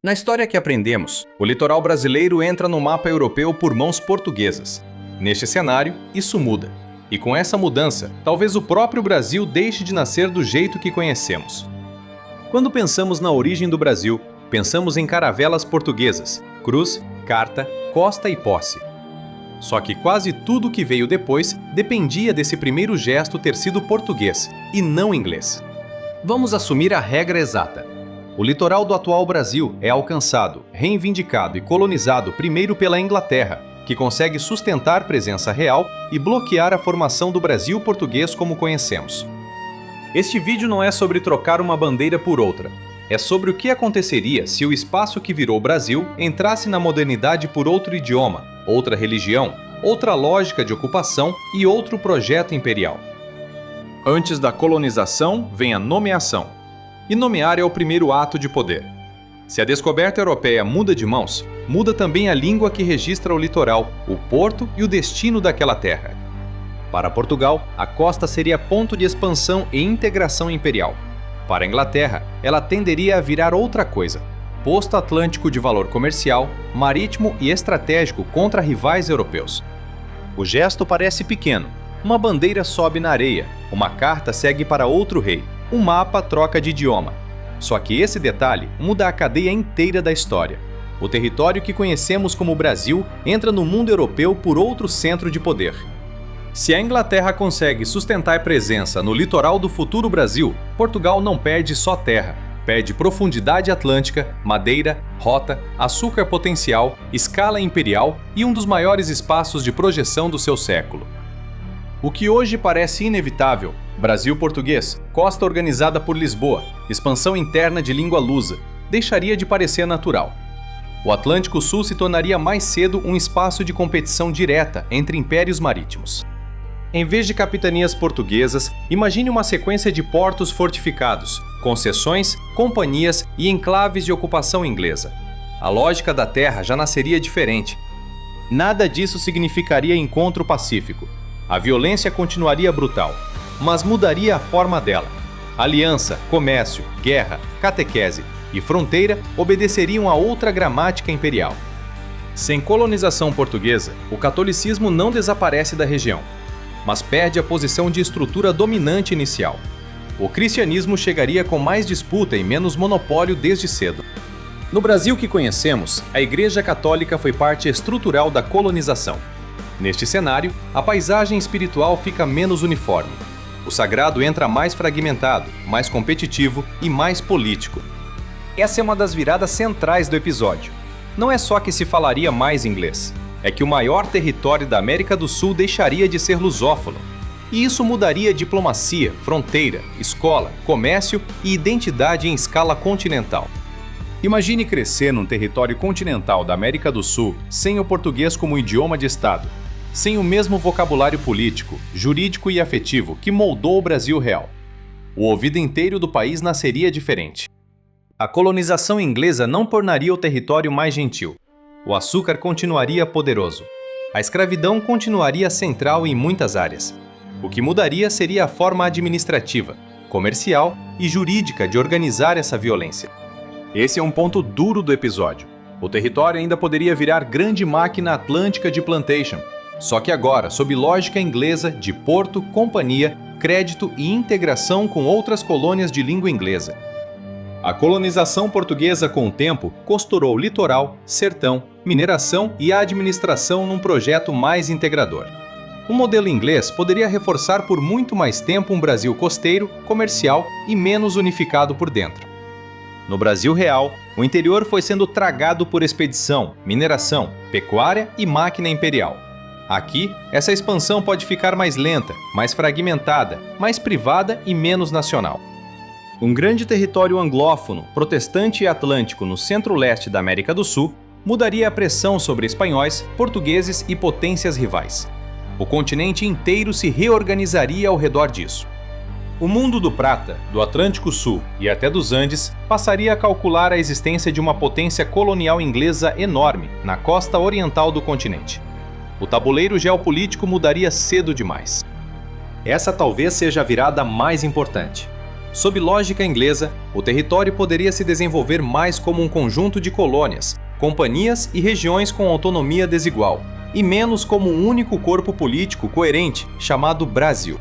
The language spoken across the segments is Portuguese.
Na história que aprendemos, o litoral brasileiro entra no mapa europeu por mãos portuguesas. Neste cenário, isso muda. E com essa mudança, talvez o próprio Brasil deixe de nascer do jeito que conhecemos. Quando pensamos na origem do Brasil, pensamos em caravelas portuguesas, cruz, carta, costa e posse. Só que quase tudo que veio depois dependia desse primeiro gesto ter sido português, e não inglês. Vamos assumir a regra exata. O litoral do atual Brasil é alcançado, reivindicado e colonizado primeiro pela Inglaterra, que consegue sustentar presença real e bloquear a formação do Brasil português como conhecemos. Este vídeo não é sobre trocar uma bandeira por outra. É sobre o que aconteceria se o espaço que virou Brasil entrasse na modernidade por outro idioma, outra religião, outra lógica de ocupação e outro projeto imperial. Antes da colonização, vem a nomeação. E nomear é o primeiro ato de poder. Se a descoberta europeia muda de mãos, muda também a língua que registra o litoral, o porto e o destino daquela terra. Para Portugal, a costa seria ponto de expansão e integração imperial. Para a Inglaterra, ela tenderia a virar outra coisa: posto atlântico de valor comercial, marítimo e estratégico contra rivais europeus. O gesto parece pequeno. Uma bandeira sobe na areia, uma carta segue para outro rei, um mapa troca de idioma. Só que esse detalhe muda a cadeia inteira da história. O território que conhecemos como Brasil entra no mundo europeu por outro centro de poder. Se a Inglaterra consegue sustentar presença no litoral do futuro Brasil, Portugal não perde só terra, perde profundidade atlântica, madeira, rota, açúcar potencial, escala imperial e um dos maiores espaços de projeção do seu século. O que hoje parece inevitável, Brasil português, costa organizada por Lisboa, expansão interna de língua lusa, deixaria de parecer natural. O Atlântico Sul se tornaria mais cedo um espaço de competição direta entre impérios marítimos. Em vez de capitanias portuguesas, imagine uma sequência de portos fortificados, concessões, companhias e enclaves de ocupação inglesa. A lógica da terra já nasceria diferente. Nada disso significaria encontro pacífico. A violência continuaria brutal, mas mudaria a forma dela. Aliança, comércio, guerra, catequese e fronteira obedeceriam a outra gramática imperial. Sem colonização portuguesa, o catolicismo não desaparece da região, mas perde a posição de estrutura dominante inicial. O cristianismo chegaria com mais disputa e menos monopólio desde cedo. No Brasil que conhecemos, a Igreja Católica foi parte estrutural da colonização. Neste cenário, a paisagem espiritual fica menos uniforme. O sagrado entra mais fragmentado, mais competitivo e mais político. Essa é uma das viradas centrais do episódio. Não é só que se falaria mais inglês, é que o maior território da América do Sul deixaria de ser lusófono. E isso mudaria diplomacia, fronteira, escola, comércio e identidade em escala continental. Imagine crescer num território continental da América do Sul sem o português como idioma de Estado, sem o mesmo vocabulário político, jurídico e afetivo que moldou o Brasil real. O ouvido inteiro do país nasceria diferente. A colonização inglesa não tornaria o território mais gentil. O açúcar continuaria poderoso. A escravidão continuaria central em muitas áreas. O que mudaria seria a forma administrativa, comercial e jurídica de organizar essa violência. Esse é um ponto duro do episódio. O território ainda poderia virar grande máquina atlântica de plantation, só que agora sob lógica inglesa de porto, companhia, crédito e integração com outras colônias de língua inglesa. A colonização portuguesa, com o tempo, costurou litoral, sertão, mineração e administração num projeto mais integrador. O modelo inglês poderia reforçar por muito mais tempo um Brasil costeiro, comercial e menos unificado por dentro. No Brasil real, o interior foi sendo tragado por expedição, mineração, pecuária e máquina imperial. Aqui, essa expansão pode ficar mais lenta, mais fragmentada, mais privada e menos nacional. Um grande território anglófono, protestante e atlântico no centro-leste da América do Sul mudaria a pressão sobre espanhóis, portugueses e potências rivais. O continente inteiro se reorganizaria ao redor disso. O mundo do prata, do Atlântico Sul e até dos Andes passaria a calcular a existência de uma potência colonial inglesa enorme na costa oriental do continente. O tabuleiro geopolítico mudaria cedo demais. Essa talvez seja a virada mais importante. Sob lógica inglesa, o território poderia se desenvolver mais como um conjunto de colônias, companhias e regiões com autonomia desigual, e menos como um único corpo político coerente chamado Brasil.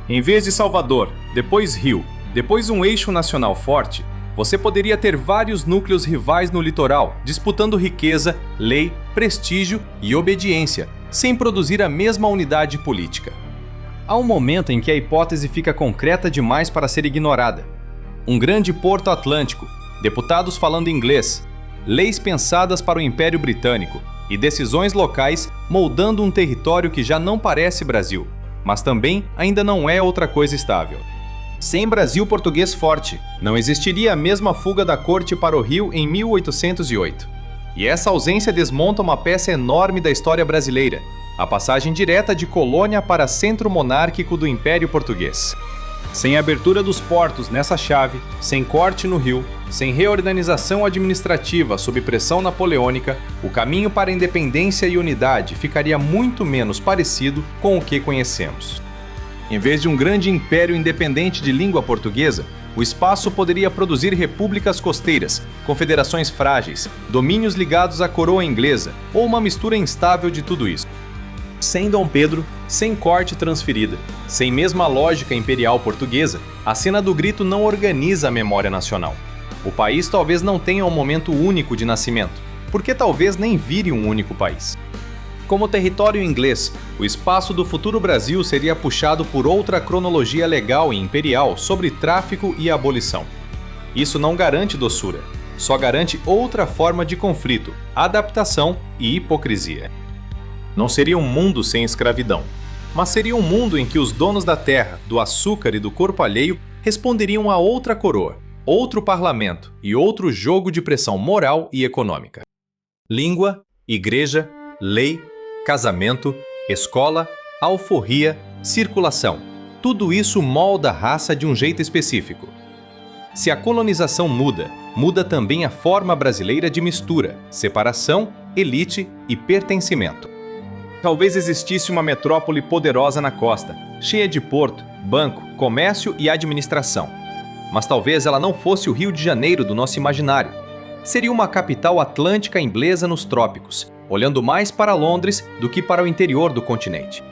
Em vez de Salvador, depois Rio, depois um eixo nacional forte, você poderia ter vários núcleos rivais no litoral, disputando riqueza, lei, prestígio e obediência, sem produzir a mesma unidade política. Há um momento em que a hipótese fica concreta demais para ser ignorada. Um grande porto atlântico, deputados falando inglês, leis pensadas para o Império Britânico e decisões locais moldando um território que já não parece Brasil, mas também ainda não é outra coisa estável. Sem Brasil português forte, não existiria a mesma fuga da corte para o Rio em 1808. E essa ausência desmonta uma peça enorme da história brasileira, a passagem direta de colônia para centro monárquico do Império Português. Sem abertura dos portos nessa chave, sem corte no Rio, sem reorganização administrativa sob pressão napoleônica, o caminho para a independência e unidade ficaria muito menos parecido com o que conhecemos. Em vez de um grande império independente de língua portuguesa, o espaço poderia produzir repúblicas costeiras, confederações frágeis, domínios ligados à coroa inglesa ou uma mistura instável de tudo isso. Sem Dom Pedro, sem corte transferida, sem mesma lógica imperial portuguesa, a cena do grito não organiza a memória nacional. O país talvez não tenha um momento único de nascimento, porque talvez nem vire um único país. Como território inglês, o espaço do futuro Brasil seria puxado por outra cronologia legal e imperial sobre tráfico e abolição. Isso não garante doçura, só garante outra forma de conflito, adaptação e hipocrisia. Não seria um mundo sem escravidão, mas seria um mundo em que os donos da terra, do açúcar e do corpo alheio responderiam a outra coroa, outro parlamento e outro jogo de pressão moral e econômica. Língua, igreja, lei, casamento, escola, alforria, circulação. Tudo isso molda a raça de um jeito específico. Se a colonização muda, muda também a forma brasileira de mistura, separação, elite e pertencimento. Talvez existisse uma metrópole poderosa na costa, cheia de porto, banco, comércio e administração. Mas talvez ela não fosse o Rio de Janeiro do nosso imaginário. Seria uma capital atlântica inglesa nos trópicos, olhando mais para Londres do que para o interior do continente.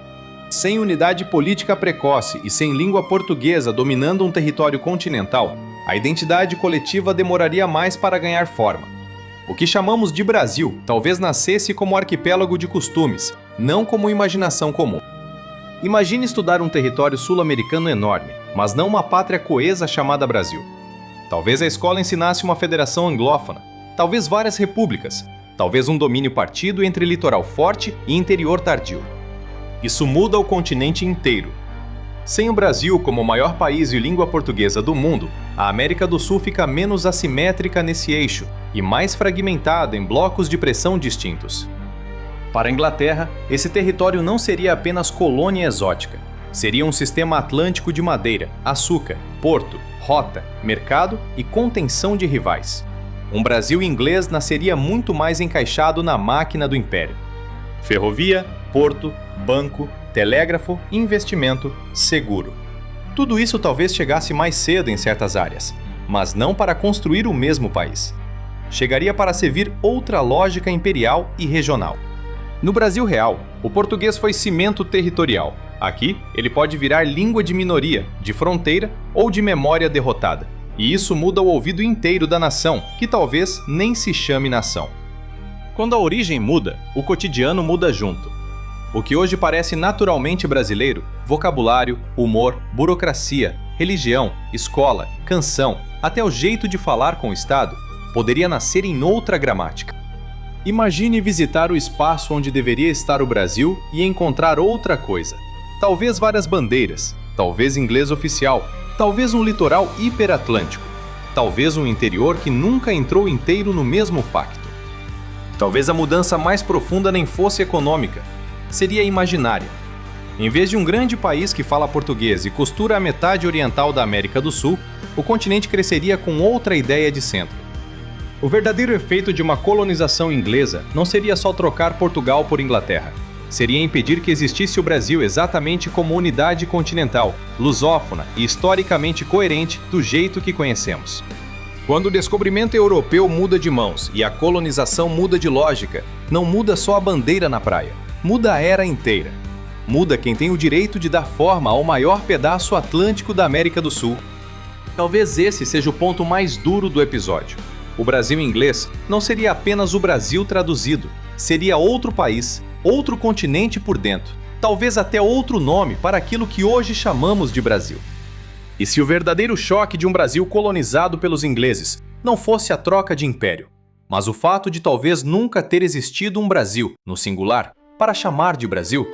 Sem unidade política precoce e sem língua portuguesa dominando um território continental, a identidade coletiva demoraria mais para ganhar forma. O que chamamos de Brasil talvez nascesse como arquipélago de costumes, não como imaginação comum. Imagine estudar um território sul-americano enorme, mas não uma pátria coesa chamada Brasil. Talvez a escola ensinasse uma federação anglófona, talvez várias repúblicas, talvez um domínio partido entre litoral forte e interior tardio. Isso muda o continente inteiro. Sem o Brasil como o maior país de língua portuguesa do mundo, a América do Sul fica menos assimétrica nesse eixo e mais fragmentada em blocos de pressão distintos. Para a Inglaterra, esse território não seria apenas colônia exótica. Seria um sistema atlântico de madeira, açúcar, porto, rota, mercado e contenção de rivais. Um Brasil inglês nasceria muito mais encaixado na máquina do império. Ferrovia, porto, banco, telégrafo, investimento, seguro. Tudo isso talvez chegasse mais cedo em certas áreas, mas não para construir o mesmo país. Chegaria para servir outra lógica imperial e regional. No Brasil real, o português foi cimento territorial. Aqui, ele pode virar língua de minoria, de fronteira ou de memória derrotada. E isso muda o ouvido inteiro da nação, que talvez nem se chame nação. Quando a origem muda, o cotidiano muda junto. O que hoje parece naturalmente brasileiro, vocabulário, humor, burocracia, religião, escola, canção, até o jeito de falar com o Estado, poderia nascer em outra gramática. Imagine visitar o espaço onde deveria estar o Brasil e encontrar outra coisa. Talvez várias bandeiras, talvez inglês oficial, talvez um litoral hiperatlântico, talvez um interior que nunca entrou inteiro no mesmo pacto. Talvez a mudança mais profunda nem fosse econômica, seria imaginária. Em vez de um grande país que fala português e costura a metade oriental da América do Sul, o continente cresceria com outra ideia de centro. O verdadeiro efeito de uma colonização inglesa não seria só trocar Portugal por Inglaterra. seria impedir que existisse o Brasil exatamente como unidade continental, lusófona e historicamente coerente do jeito que conhecemos. Quando o descobrimento europeu muda de mãos e a colonização muda de lógica, não muda só a bandeira na praia, muda a era inteira. Muda quem tem o direito de dar forma ao maior pedaço atlântico da América do Sul. Talvez esse seja o ponto mais duro do episódio. O Brasil inglês não seria apenas o Brasil traduzido, seria outro país, outro continente por dentro, talvez até outro nome para aquilo que hoje chamamos de Brasil. E se o verdadeiro choque de um Brasil colonizado pelos ingleses não fosse a troca de império, mas o fato de talvez nunca ter existido um Brasil, no singular, para chamar de Brasil?